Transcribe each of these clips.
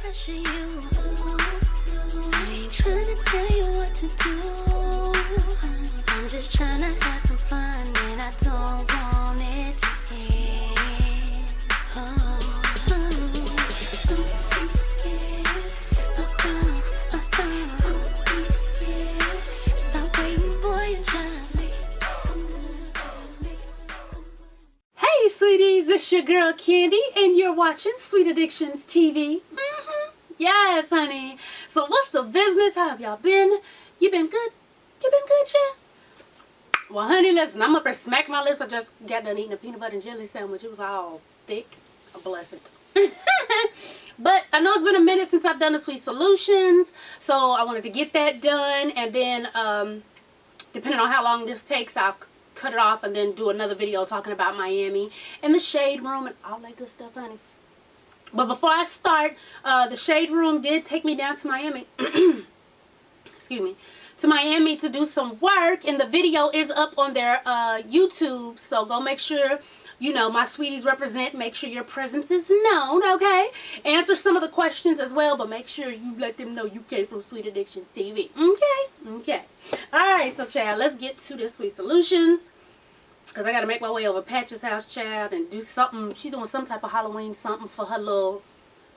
pressure you. I ain't trying to tell you what to do. I'm just trying to have some fun and I don't want it to end. Don't be scared. Don't be scared. Stop waiting, boy, and just Hey sweeties, it's your girl Candy and you're watching Sweet Addictions TV. Yes, honey. So what's the business? How have y'all been? You been good? You been good, yeah? Well, honey, listen, I'm up there smacking my lips. I just got done eating a peanut butter and jelly sandwich. It was all thick. Bless it. But I know it's been a minute since I've done the Sweet Solutions, so I wanted to get that done, and then depending on how long this takes, I'll cut it off and then do another video talking about Miami and the Shade Room and all that good stuff, honey. But before I start, the Shade Room did take me down to Miami. Excuse me. To Miami to do some work, and the video is up on their YouTube, so go make sure, you know, my sweeties represent. Make sure your presence is known, okay? Answer some of the questions as well, but make sure you let them know you came from Sweet Addictions TV, okay? Okay. Alright, so child, let's get to the Sweet Solutions, because I got to make my way over Patch's house, child, and do something. She's doing some type of Halloween something for her little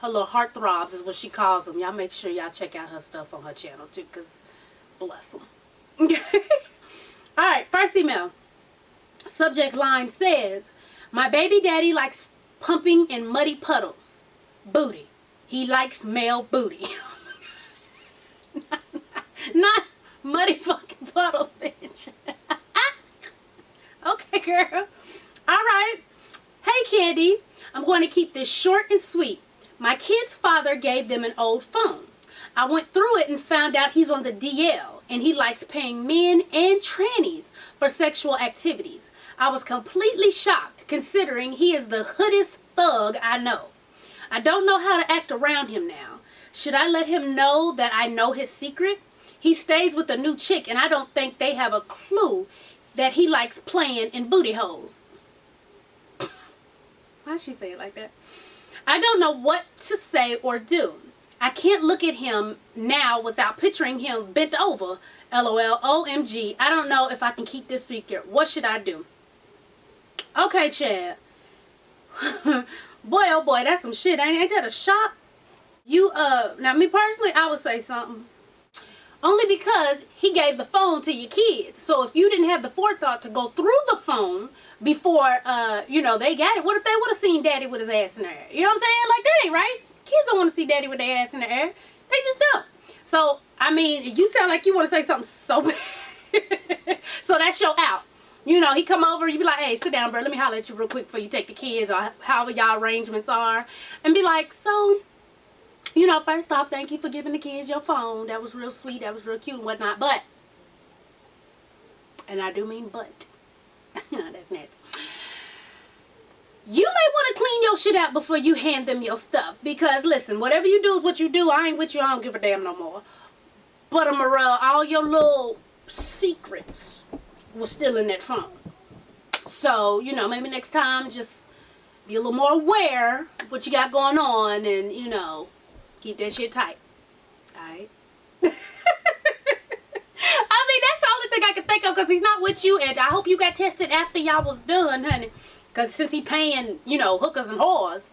heartthrobs is what she calls them. Y'all make sure y'all check out her stuff on her channel too, because bless them. Okay. Alright, first email. Subject line says, my baby daddy likes pumping in muddy puddles. Booty. He likes male booty. not muddy fucking puddles, bitch. Okay, girl. Alright. Hey, Candy. I'm going to keep this short and sweet. My kid's father gave them an old phone. I went through it and found out he's on the DL, and he likes paying men and trannies for sexual activities. I was completely shocked, considering he is the hoodest thug I know. I don't know how to act around him now. Should I let him know that I know his secret? He stays with a new chick, and I don't think they have a clue that he likes playing in booty holes. Why'd she say it like that? I don't know what to say or do. I can't look at him now without picturing him bent over. LOL. OMG. I don't know if I can keep this secret. What should I do? Okay, Chad. Boy, oh boy, that's some shit. Ain't that a shock? You, now me personally, I would say something. Only because he gave the phone to your kids. So if you didn't have the forethought to go through the phone before, you know, they got it. What if they would have seen daddy with his ass in the air? You know what I'm saying? Like, that ain't right. Kids don't want to see daddy with their ass in the air. They just don't. So, I mean, you sound like you want to say something so bad. So that's your out. You know, he come over, you be like, hey, sit down, bro. Let me holler at you real quick before you take the kids, or however y'all arrangements are. And be like, so, you know, first off, thank you for giving the kids your phone. That was real sweet. That was real cute and whatnot. But, and I do mean but. That's nasty. You may want to clean your shit out before you hand them your stuff. Because, listen, whatever you do is what you do. I ain't with you. I don't give a damn no more. But, Morel, all your little secrets was still in that phone. So, you know, maybe next time just be a little more aware of what you got going on and, you know, keep that shit tight. Alright? I mean, that's the only thing I can think of, because he's not with you, and I hope you got tested after y'all was done, honey. Because since he paying, you know, hookers and whores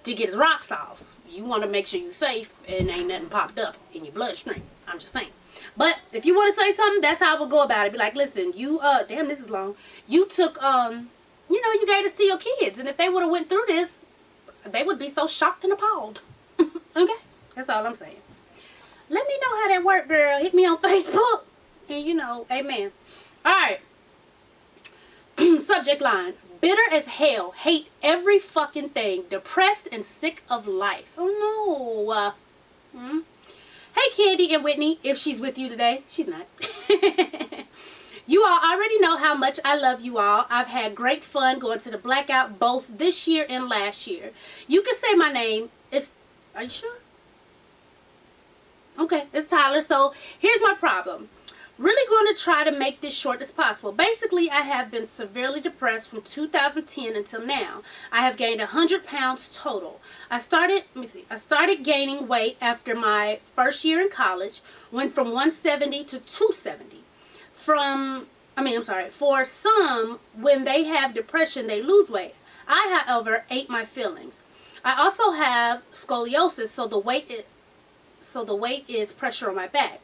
to get his rocks off, you want to make sure you're safe and ain't nothing popped up in your bloodstream. I'm just saying. But if you want to say something, that's how I would go about it. Be like, listen, you, damn, this is long. You took, you know, you gave this to your kids. And if they would have went through this, they would be so shocked and appalled. Okay? That's all I'm saying. Let me know how that worked, girl. Hit me on Facebook. And, you know, amen. Alright. Subject line. Bitter as hell. Hate every fucking thing. Depressed and sick of life. Oh, no. Hey, Candy and Whitney, if she's with you today. She's not. You all already know how much I love you all. I've had great fun going to the Blackout both this year and last year. You can say my name. Are you sure? Okay, it's Tyler. So, here's my problem. Really going to try to make this short as possible. Basically, I have been severely depressed from 2010 until now. I have gained 100 pounds total. I started gaining weight after my first year in college, went from 170 to 270. For some, when they have depression, they lose weight. I, however, ate my feelings. I also have scoliosis, so the weight is pressure on my back.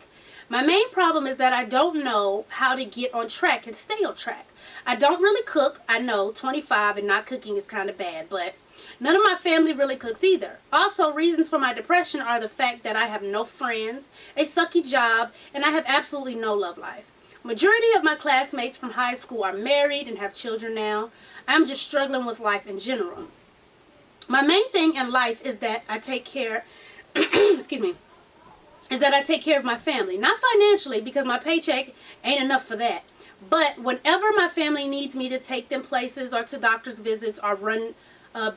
My main problem is that I don't know how to get on track and stay on track. I don't really cook. I know, 25 and not cooking is kind of bad, but none of my family really cooks either. Also, reasons for my depression are the fact that I have no friends, a sucky job, and I have absolutely no love life. Majority of my classmates from high school are married and have children now. I'm just struggling with life in general. My main thing in life is that I take care, I take care of my family. Not financially, because my paycheck ain't enough for that. But whenever my family needs me to take them places or to doctor's visits or run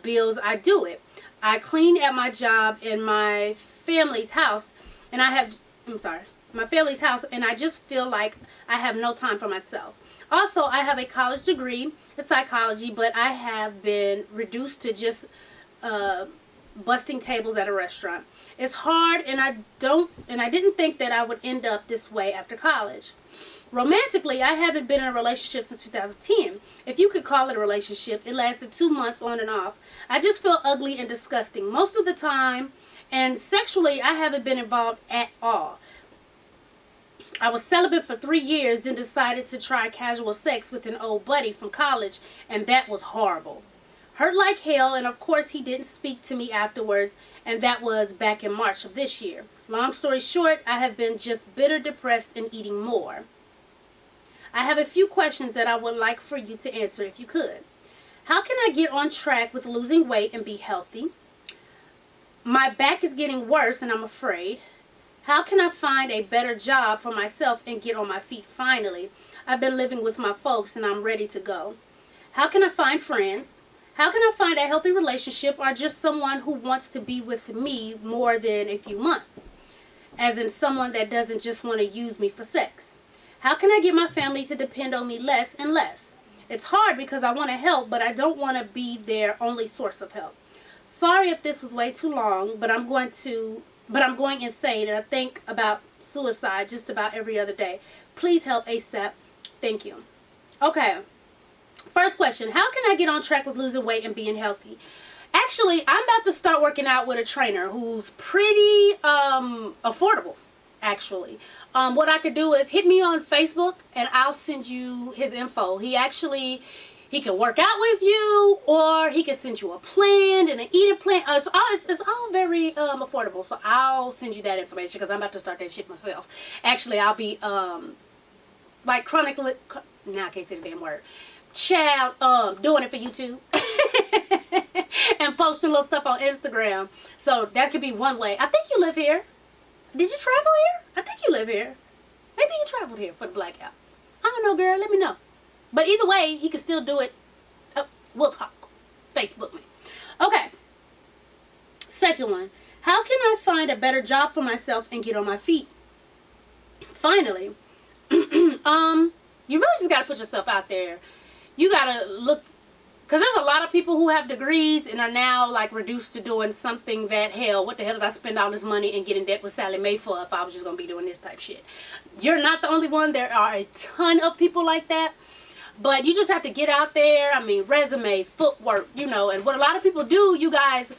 bills, I do it. I clean at my job in my family's house, and my family's house, and I just feel like I have no time for myself. Also, I have a college degree in psychology, but I have been reduced to just busting tables at a restaurant. It's hard, and I didn't think that I would end up this way after college. Romantically, I haven't been in a relationship since 2010. If you could call it a relationship, it lasted 2 months on and off. I just feel ugly and disgusting most of the time, and sexually, I haven't been involved at all. I was celibate for 3 years, then decided to try casual sex with an old buddy from college, and that was horrible. Hurt like hell, and of course he didn't speak to me afterwards, and that was back in March of this year. Long story short, I have been just bitter, depressed, and eating more. I have a few questions that I would like for you to answer if you could. How can I get on track with losing weight and be healthy? My back is getting worse and I'm afraid. How can I find a better job for myself and get on my feet finally? I've been living with my folks and I'm ready to go. How can I find friends? How can I find a healthy relationship or just someone who wants to be with me more than a few months? As in someone that doesn't just want to use me for sex. How can I get my family to depend on me less and less? It's hard because I want to help, but I don't want to be their only source of help. Sorry if this was way too long, but I'm going insane and I think about suicide just about every other day. Please help ASAP. Thank you. Okay. First question, how can I get on track with losing weight and being healthy? Actually, I'm about to start working out with a trainer who's pretty affordable, actually. What I could do is hit me on Facebook and I'll send you his info. He can work out with you, or he can send you a plan and an eating plan. It's all very affordable, so I'll send you that information because I'm about to start that shit myself. Actually, I'll be I can't say the damn word. Child, doing it for YouTube and posting little stuff on Instagram. So that could be one way. I think you live here. Did you travel here? I think you live here. Maybe you traveled here for the blackout. I don't know, girl. Let me know. But either way, he can still do it. We'll talk. Facebook me. Okay. Second one. How can I find a better job for myself and get on my feet? Finally. You really just got to put yourself out there. You got to look, because there's a lot of people who have degrees and are now like reduced to doing something that, hell, what the hell did I spend all this money and get in debt with Sally Mae for if I was just going to be doing this type shit? You're not the only one. There are a ton of people like that. But you just have to get out there. I mean, resumes, footwork, and what a lot of people do, you guys,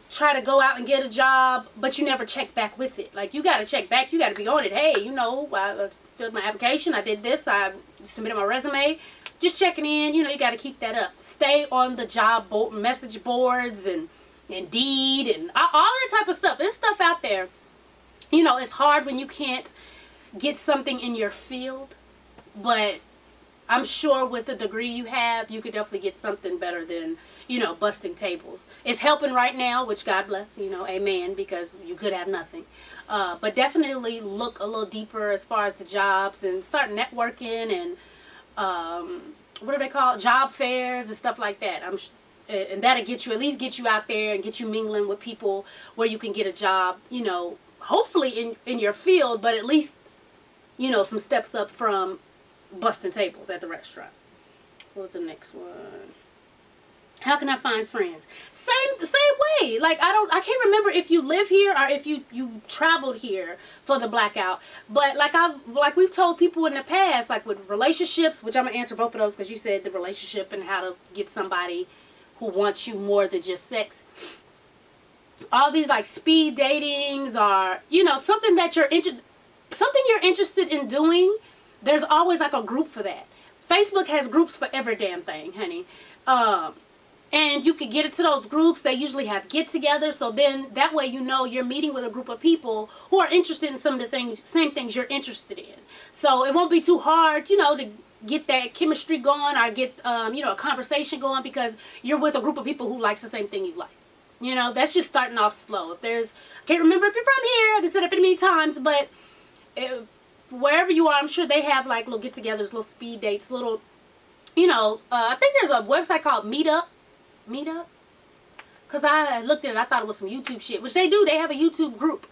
try to go out and get a job, but you never check back with it. Like, you got to check back. You got to be on it. Hey, I filled my application. I did this. I submitted my resume. Just checking in. You got to keep that up. Stay on the job board, message boards and Indeed and all that type of stuff. There's stuff out there. It's hard when you can't get something in your field, but I'm sure with the degree you have, you could definitely get something better than, busting tables. It's helping right now, which God bless, amen, because you could have nothing. But definitely look a little deeper as far as the jobs and start networking and, what do they call it? Job fairs and stuff like that. And that'll at least get you out there and get you mingling with people where you can get a job, hopefully in your field, but at least, you know, some steps up from busting tables at the restaurant. What's the next one? How can I find friends? Same way. Like, I can't remember if you live here or if you traveled here for the blackout. But like we've told people in the past, like with relationships, which I'm gonna answer both of those because you said the relationship and how to get somebody who wants you more than just sex. All these like speed datings or, you know, something you're interested in doing. There's always like a group for that. Facebook has groups for every damn thing, honey. And you can get into those groups. They usually have get-togethers. So then that way you know you're meeting with a group of people who are interested in some of the same things you're interested in. So it won't be too hard, you know, to get that chemistry going or get, you know, a conversation going because you're with a group of people who likes the same thing you like. You know, that's just starting off slow. If there's, I can't remember if you're from here. I've said it many times, but wherever you are, I'm sure they have like little get-togethers, little speed dates, little, you know, I think there's a website called Meetup, because I looked at it, I thought it was some YouTube shit, which they do. They have a YouTube group,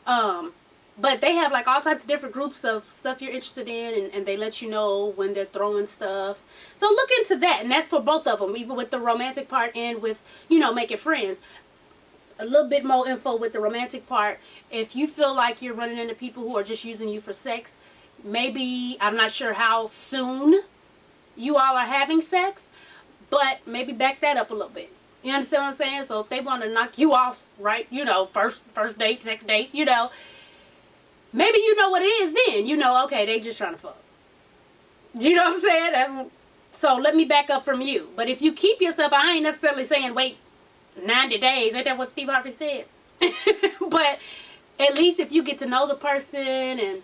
but they have like all types of different groups of stuff you're interested in, and they let you know when they're throwing stuff. So look into that, and that's for both of them, even with the romantic part and with, you know, making friends. A little bit more info with the romantic part. If you feel like you're running into people who are just using you for sex, maybe, I'm not sure how soon you all are having sex, but maybe back that up a little bit. You understand what I'm saying? So if they want to knock you off, right, you know, first date, second date, you know, maybe you know what it is then. You know, okay, they just trying to fuck. You know what I'm saying? So let me back up from you. But if you keep yourself, I ain't necessarily saying wait 90 days. Ain't that what Steve Harvey said? But at least if you get to know the person and,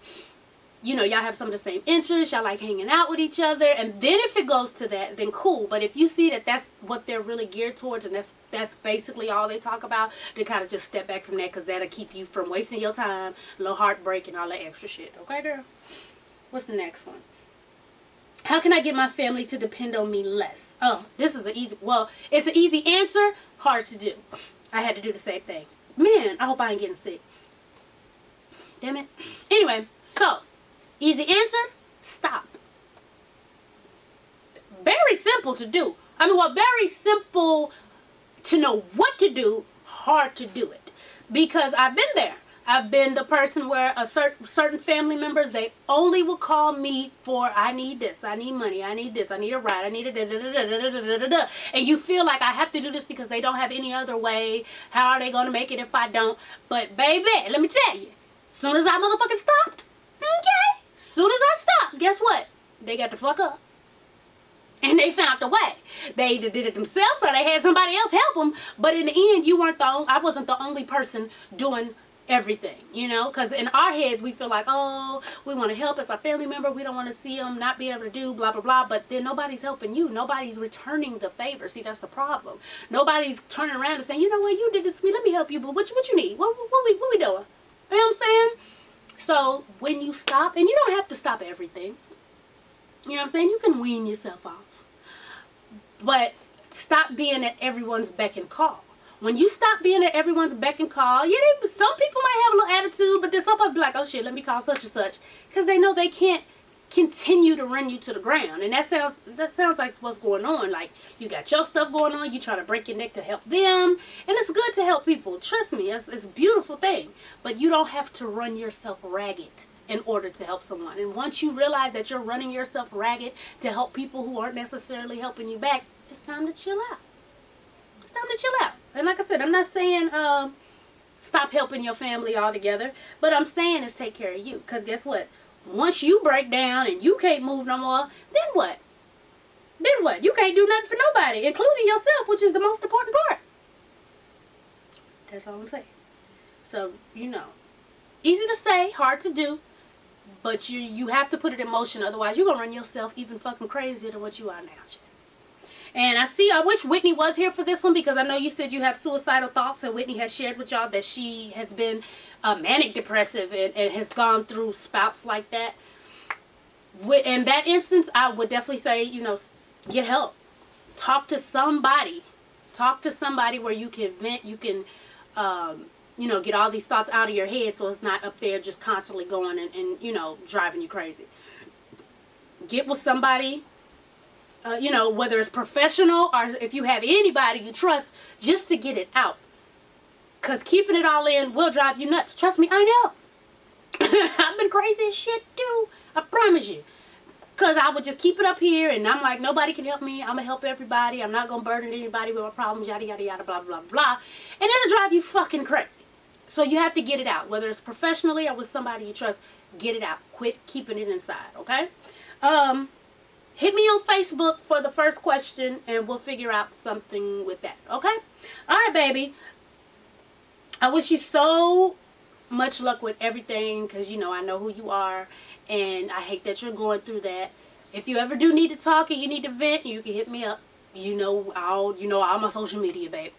you know, y'all have some of the same interests, y'all like hanging out with each other, and then if it goes to that, then cool. But if you see that that's what they're really geared towards and that's basically all they talk about, then kind of just step back from that, because that'll keep you from wasting your time, a little heartbreak and all that extra shit. Okay, girl? What's the next one? How can I get my family to depend on me less? Oh, this is it's an easy answer, hard to do. I had to do the same thing. Man, I hope I ain't getting sick. Damn it. Anyway, so easy answer, stop. Very simple to do. I mean, well, very simple to know what to do, hard to do it. Because I've been there. I've been the person where a certain family members, they only will call me for, I need this, I need money, I need this, I need a ride, I need a da-da-da-da-da-da-da-da-da. And you feel like I have to do this because they don't have any other way. How are they going to make it if I don't? But baby, let me tell you, as soon as I motherfucking stopped, okay, as soon as I stopped, guess what? They got the fuck up. And they found a way. They either did it themselves or they had somebody else help them. But in the end, I wasn't the only person doing everything, you know, because in our heads we feel like, oh, we want to help as our family member, we don't want to see them not be able to do blah blah blah, but then nobody's helping you, nobody's returning the favor. See, that's the problem. Nobody's turning around and saying, you know what, you did this to me, let me help you, but what you need, what we doing, you know what I'm saying? So when you stop, and you don't have to stop everything, you know what I'm saying, you can wean yourself off, but stop being at everyone's beck and call. When you stop being at everyone's beck and call, yeah, some people might have a little attitude, but then some people be like, oh shit, let me call such and such, because they know they can't continue to run you to the ground. And that sounds like what's going on. Like, you got your stuff going on, you try to break your neck to help them, and it's good to help people. Trust me, it's a beautiful thing. But you don't have to run yourself ragged in order to help someone. And once you realize that you're running yourself ragged to help people who aren't necessarily helping you back, it's time to chill out. It's time to chill out. And like I said, I'm not saying stop helping your family altogether, but I'm saying is take care of you. Because guess what? Once you break down and you can't move no more, then what? Then what? You can't do nothing for nobody, including yourself, which is the most important part. That's all I'm saying. So, you know, easy to say, hard to do, but you have to put it in motion. Otherwise, you're going to run yourself even fucking crazier than what you are now, chick. And I wish Whitney was here for this one, because I know you said you have suicidal thoughts, and Whitney has shared with y'all that she has been manic depressive and has gone through spouts like that. In that instance, I would definitely say, you know, get help. Talk to somebody. Talk to somebody where you can vent, you can you know, get all these thoughts out of your head so it's not up there just constantly going and you know, driving you crazy. Get with somebody, you know, whether it's professional or if you have anybody you trust, just to get it out. Because keeping it all in will drive you nuts. Trust me, I know. I've been crazy as shit too. I promise you. Because I would just keep it up here and I'm like, nobody can help me. I'm going to help everybody. I'm not going to burden anybody with my problems, yada, yada, yada, blah, blah, blah. And it'll drive you fucking crazy. So you have to get it out. Whether it's professionally or with somebody you trust, get it out. Quit keeping it inside, okay? Hit me on Facebook for the first question and we'll figure out something with that, okay? All right, baby. I wish you so much luck with everything because, you know, I know who you are and I hate that you're going through that. If you ever do need to talk and you need to vent, you can hit me up. You know, all my social media, babe.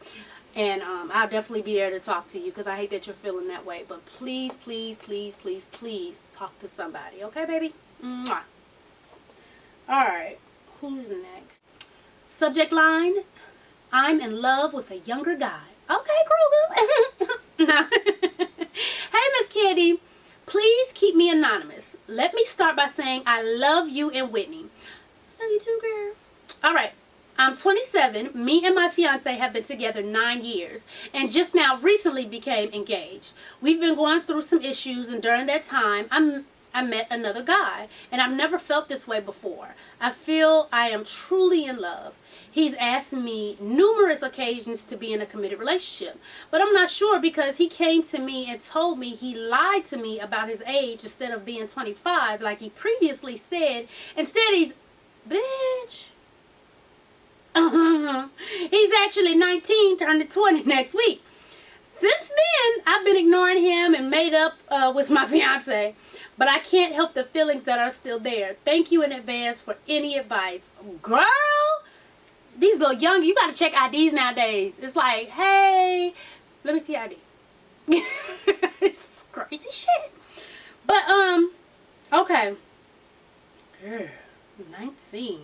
And I'll definitely be there to talk to you because I hate that you're feeling that way. But please, please, please, please, please talk to somebody. Okay, baby? Mwah. Alright. Who's next? Subject line, I'm in love with a younger guy. Okay, Kruger. Hey, Miss Candy. Please keep me anonymous. Let me start by saying I love you and Whitney. Love you too, girl. Alright. I'm 27. Me and my fiance have been together 9 years and just now recently became engaged. We've been going through some issues and during that time I met another guy and I've never felt this way before. I feel I am truly in love. He's asked me numerous occasions to be in a committed relationship, but I'm not sure because he came to me and told me he lied to me about his age instead of being 25 like he previously said. Instead he's, bitch. He's actually 19, turning 20 next week. Since then, I've been ignoring him and made up with my fiance. But I can't help the feelings that are still there. Thank you in advance for any advice. Girl, these little young, you got to check IDs nowadays. It's like, hey, let me see ID. It's crazy shit. But, okay. Girl, 19.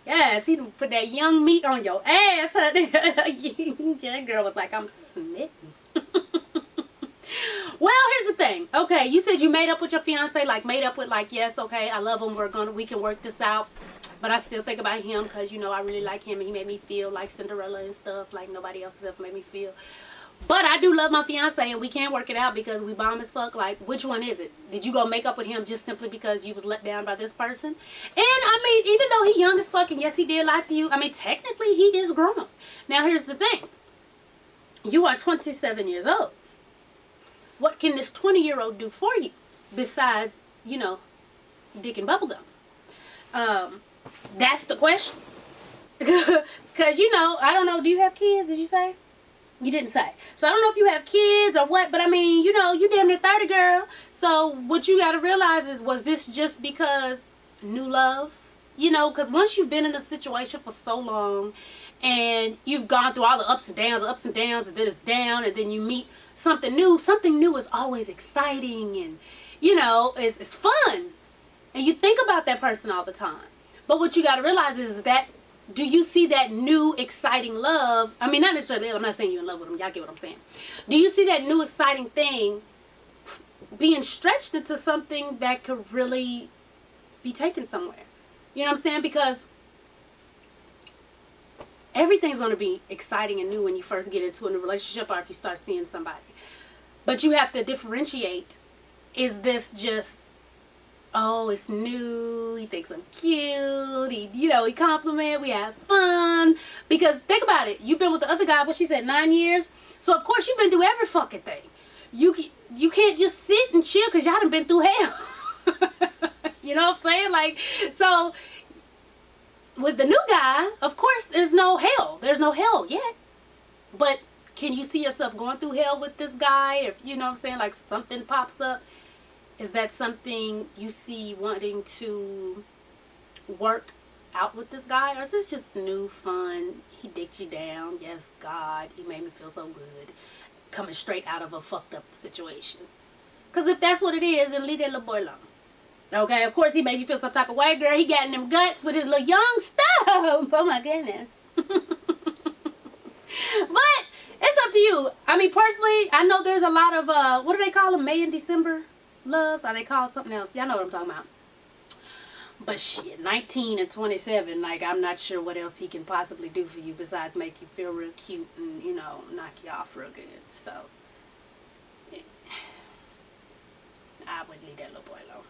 Yes, he put that young meat on your ass, honey. That girl was like, I'm smitten. Well, here's the thing. Okay, you said you made up with your fiance, like made up with like, yes, okay, I love him. We can work this out. But I still think about him because, you know, I really like him and he made me feel like Cinderella and stuff like nobody else has ever made me feel. But I do love my fiance and we can't work it out because we bomb as fuck. Like, which one is it? Did you go make up with him just simply because you was let down by this person? And, I mean, even though he young as fuck and yes, he did lie to you, I mean, technically he is grown. Now, here's the thing. You are 27 years old. What can this 20-year-old do for you besides, you know, dick and bubblegum? That's the question. Because, you know, I don't know, do you have kids, did you say? You didn't say. So I don't know if you have kids or what, but I mean, you know, you damn near 30, girl. So what you got to realize is, was this just because new love? You know, because once you've been in a situation for so long and you've gone through all the ups and downs, and then it's down, and then you meet something new is always exciting and, you know, it's fun. And you think about that person all the time. But what you got to realize is that, do you see that new exciting love? I mean, not necessarily, I'm not saying you're in love with them. Y'all get what I'm saying. Do you see that new exciting thing being stretched into something that could really be taken somewhere? You know what I'm saying? Because everything's going to be exciting and new when you first get into a new relationship or if you start seeing somebody. But you have to differentiate. Is this just, oh, it's new, he thinks I'm cute, he compliment, we have fun. Because think about it, you've been with the other guy, what she said, 9 years? So of course you've been through every fucking thing. You can't just sit and chill because y'all done been through hell. You know what I'm saying? Like, so with the new guy, of course there's no hell. There's no hell yet. But can you see yourself going through hell with this guy? If, you know what I'm saying, like something pops up. Is that something you see wanting to work out with this guy? Or is this just new fun? He dicked you down. Yes, God, he made me feel so good. Coming straight out of a fucked up situation. Because if that's what it is, then leave that little boy alone. Okay, of course he made you feel some type of way, girl. He got in them guts with his little young stuff. Oh my goodness. But it's up to you. I mean, personally, I know there's a lot of, what do they call them? May and December loves? Or they call it something else? Y'all know what I'm talking about. But shit, 19 and 27, like, I'm not sure what else he can possibly do for you besides make you feel real cute and, you know, knock you off real good. So, yeah. I would leave that little boy alone.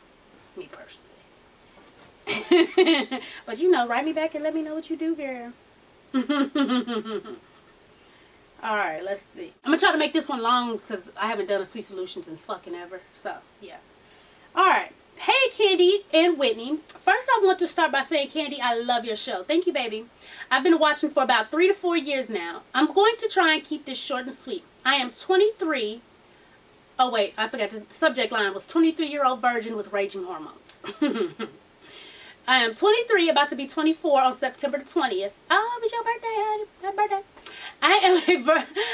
Me personally. But, you know, write me back and let me know what you do, girl. Alright, let's see. I'm going to try to make this one long because I haven't done a Sweet Solutions in fucking ever. So, yeah. Alright. Hey, Candy and Whitney. First, I want to start by saying, Candy, I love your show. Thank you, baby. I've been watching for about 3 to 4 years now. I'm going to try and keep this short and sweet. I am 23. Oh, wait. I forgot the subject line was 23-year-old virgin with raging hormones. I am 23, about to be 24 on September the 20th. Oh, it was your birthday, honey. Happy birthday.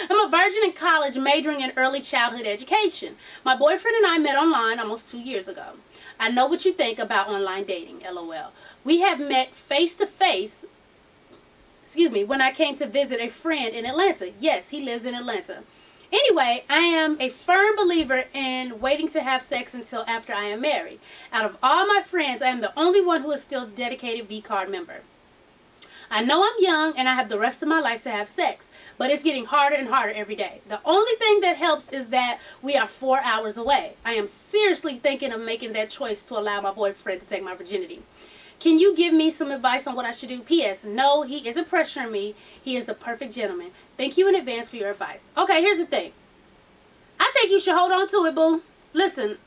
I'm a virgin in college majoring in early childhood education. My boyfriend and I met online almost 2 years ago. I know what you think about online dating, LOL. We have met face-to-face, when I came to visit a friend in Atlanta. Yes, he lives in Atlanta. Anyway, I am a firm believer in waiting to have sex until after I am married. Out of all my friends, I am the only one who is still a dedicated V-Card member. I know I'm young and I have the rest of my life to have sex, but it's getting harder and harder every day. The only thing that helps is that we are 4 hours away. I am seriously thinking of making that choice to allow my boyfriend to take my virginity. Can you give me some advice on what I should do? P.S. No, he isn't pressuring me. He is the perfect gentleman. Thank you in advance for your advice. Okay, here's the thing. I think you should hold on to it, boo. Listen,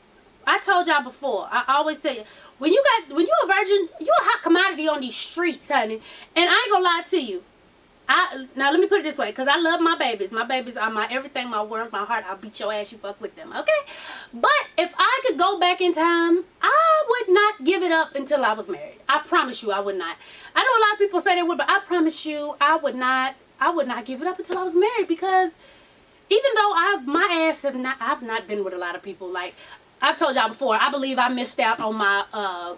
I told y'all before. I always tell you, when you a virgin, you a hot commodity on these streets, honey. And I ain't gonna lie to you. Now let me put it this way, because I love my babies. My babies are my everything, my world, my heart. I'll beat your ass, you fuck with them, okay? But if I could go back in time, I would not give it up until I was married. I promise you I would not. I know a lot of people say they would, but I promise you I would not give it up until I was married, because even though I've not been with a lot of people. Like I've told y'all before, I believe I missed out on my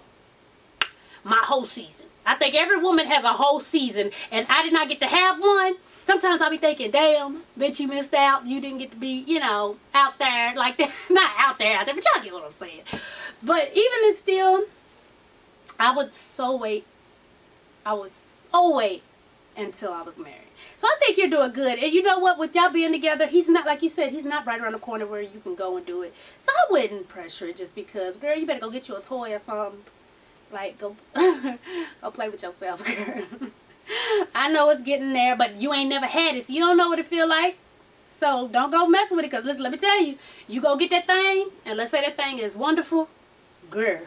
my whole season. I think every woman has a whole season, and I did not get to have one. Sometimes I'll be thinking, damn, bitch, you missed out. You didn't get to be, you know, out there like that. Not out there, but y'all get what I'm saying. But even then still, I would so wait until I was married. So I think you're doing good. And you know what? With y'all being together, he's not, like you said, he's not right around the corner where you can go and do it. So I wouldn't pressure it just because, girl, you better go get you a toy or something. Like, go play with yourself, girl. I know it's getting there, but you ain't never had it, so you don't know what it feel like. So don't go messing with it, because listen, let me tell you, you go get that thing, and let's say that thing is wonderful, girl.